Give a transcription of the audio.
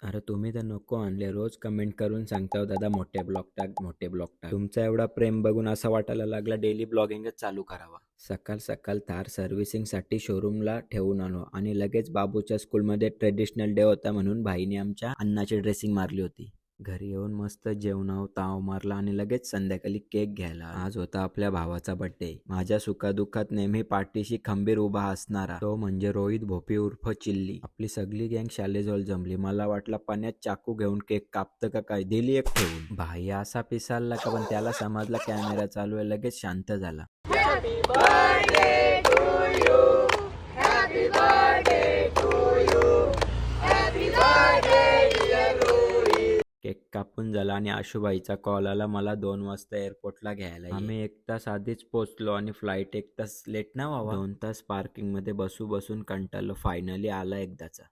अरे तुम्ही तर नको आणले. रोज कमेंट करून सांगता हो दादा मोठे ब्लॉग टाक, मोठे ब्लॉग टाक. तुमचा एवढा प्रेम बघून असं वाटायला लागलं डेली ब्लॉगिंगच चालू करावा. सकाळ सकाळ थार सर्व्हिसिंगसाठी शोरूमला ठेवून आलो आणि लगेच बाबूच्या स्कूलमध्ये ट्रेडिशनल डे होता म्हणून भाईने आमच्या अन्नाची ड्रेसिंग मारली होती. घरी येऊन मस्त जेवणावर ताव मारला आणि लगेच संध्याकाळी केक घ्यायला. आज होता आपल्या भावाचा बर्थडे. माझ्या सुखादुःखात नेहमी पाठीशी खंबीर उभा असणारा तो म्हणजे रोहित भोपी उर्फ चिल्ली. आपली सगळी गँग शाळेजवळ जमली. मला वाटलं पाण्यात चाकू घेऊन केक कापतं का काय, दिली एक ठेवून. भाई असा पिसालला का पण त्याला समजला कॅमेरा चालू आहे, लगेच शांत झाला. केक कापून झाला आणि आशुबाईचा कॉल आला. मला 2 वाजता एअरपोर्टला घ्यायला ये. आम्ही 1 तास आधीच पोचलो आणि फ्लाईट 1 तास लेट ना व्हावा. 2 तास पार्किंगमध्ये बसून कंटाळलो. फायनली आला एकदाचा.